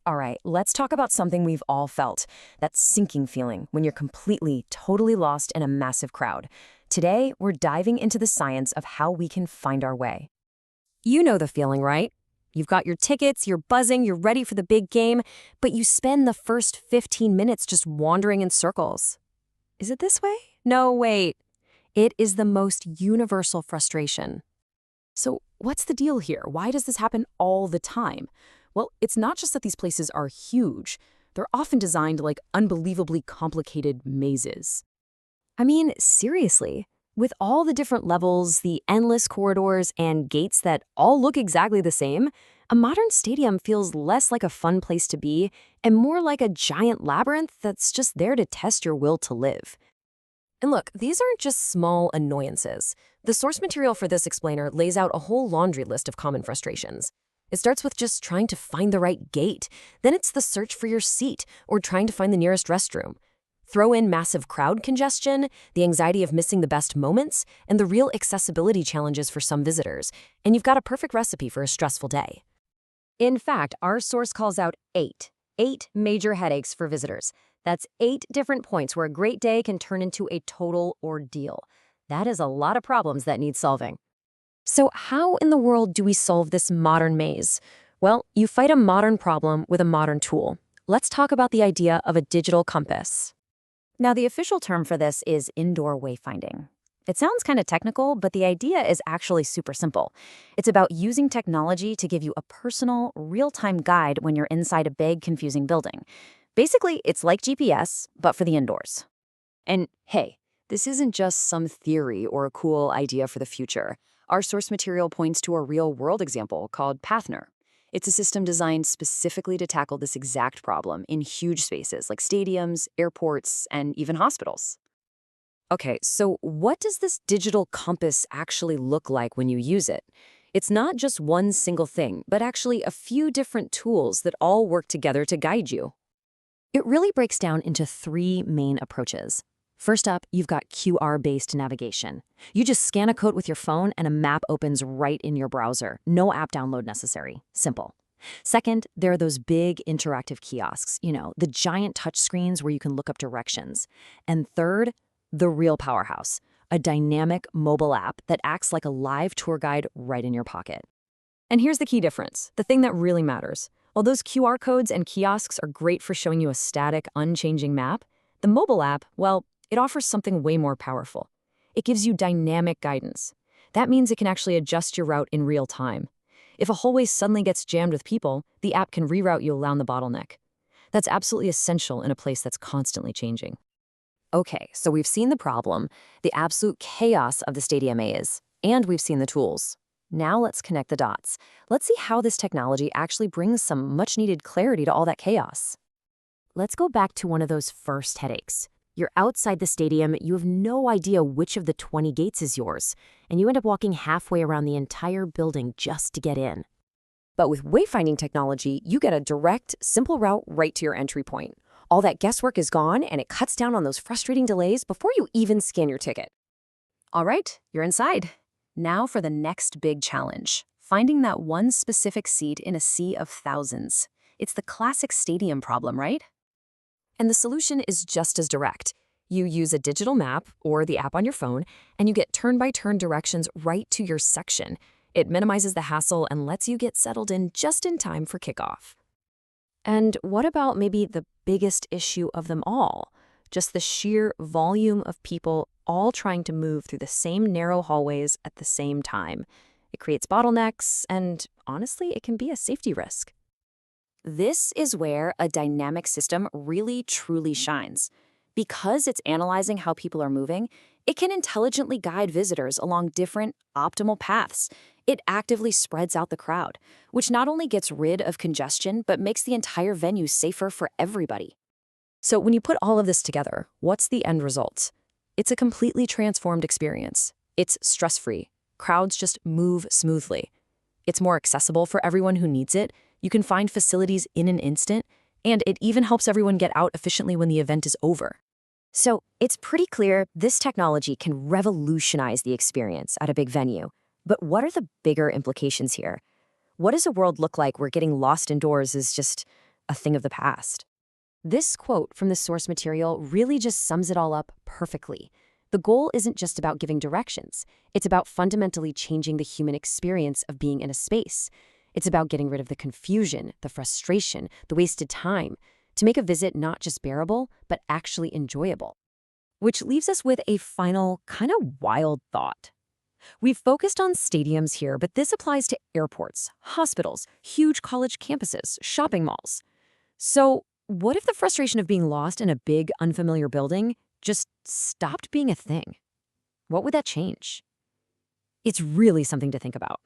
All right, let's talk about something we've all felt, that sinking feeling when you're completely, totally lost in a massive crowd. Today, we're diving into the science of how we can find our way. You know the feeling, right? You've got your tickets, you're buzzing, you're ready for the big game, but you spend the first 15 minutes just wandering in circles. Is it this way? No, wait. It is the most universal frustration. So, what's the deal here? Why does this happen all the time? Well, it's not just that these places are huge. They're often designed like unbelievably complicated mazes. I mean, seriously. With all the different levels, the endless corridors, and gates that all look exactly the same, a modern stadium feels less like a fun place to be and more like a giant labyrinth that's just there to test your will to live. And look, these aren't just small annoyances. The source material for this explainer lays out a whole laundry list of common frustrations. It starts with just trying to find the right gate. Then it's the search for your seat or trying to find the nearest restroom. Throw in massive crowd congestion, the anxiety of missing the best moments, and the real accessibility challenges for some visitors, and you've got a perfect recipe for a stressful day. In fact, our source calls out eight major headaches for visitors. That's 8 different points where a great day can turn into a total ordeal. That is a lot of problems that need solving. So how in the world do we solve this modern maze? Well, you fight a modern problem with a modern tool. Let's talk about the idea of a digital compass. Now, the official term for this is indoor wayfinding. It sounds kind of technical, but the idea is actually super simple. It's about using technology to give you a personal, real-time guide when you're inside a big, confusing building. Basically, it's like GPS, but for the indoors. And hey, this isn't just some theory or a cool idea for the future. Our source material points to a real-world example called Paathner. It's a system designed specifically to tackle this exact problem in huge spaces like stadiums, airports, and even hospitals. Okay, so what does this digital compass actually look like when you use it? It's not just one single thing, but actually a few different tools that all work together to guide you. It really breaks down into 3 main approaches. First up, you've got QR-based navigation. You just scan a code with your phone and a map opens right in your browser. No app download necessary. Simple. Second, there are those big interactive kiosks, the giant touch screens where you can look up directions. And third, the real powerhouse, a dynamic mobile app that acts like a live tour guide right in your pocket. And here's the key difference, the thing that really matters. While those QR codes and kiosks are great for showing you a static, unchanging map, the mobile app, well, it offers something way more powerful. It gives you dynamic guidance. That means it can actually adjust your route in real time. If a hallway suddenly gets jammed with people, the app can reroute you around the bottleneck. That's absolutely essential in a place that's constantly changing. Okay, so we've seen the problem, the absolute chaos of the stadium maze, and we've seen the tools. Now let's connect the dots. Let's see how this technology actually brings some much-needed clarity to all that chaos. Let's go back to one of those first headaches. You're outside the stadium, you have no idea which of the 20 gates is yours, and you end up walking halfway around the entire building just to get in. But with wayfinding technology, you get a direct, simple route right to your entry point. All that guesswork is gone, and it cuts down on those frustrating delays before you even scan your ticket. All right, you're inside. Now for the next big challenge, finding that one specific seat in a sea of thousands. It's the classic stadium problem, right? And the solution is just as direct. You use a digital map or the app on your phone, and you get turn-by-turn directions right to your section. It minimizes the hassle and lets you get settled in just in time for kickoff. And what about maybe the biggest issue of them all? Just the sheer volume of people all trying to move through the same narrow hallways at the same time. It creates bottlenecks, and honestly, it can be a safety risk. This is where a dynamic system really truly shines. Because it's analyzing how people are moving, it can intelligently guide visitors along different, optimal paths. It actively spreads out the crowd, which not only gets rid of congestion, but makes the entire venue safer for everybody. So when you put all of this together, what's the end result? It's a completely transformed experience. It's stress-free. Crowds just move smoothly. It's more accessible for everyone who needs it. You can find facilities in an instant, and it even helps everyone get out efficiently when the event is over. So it's pretty clear this technology can revolutionize the experience at a big venue. But what are the bigger implications here? What does a world look like where getting lost indoors is just a thing of the past. This quote from the source material really just sums it all up perfectly. The goal isn't just about giving directions. It's about fundamentally changing the human experience of being in a space. It's about getting rid of the confusion, the frustration, the wasted time, to make a visit not just bearable, but actually enjoyable. Which leaves us with a final, kind of wild thought. We've focused on stadiums here, but this applies to airports, hospitals, huge college campuses, shopping malls. So, what if the frustration of being lost in a big, unfamiliar building just stopped being a thing? What would that change? It's really something to think about.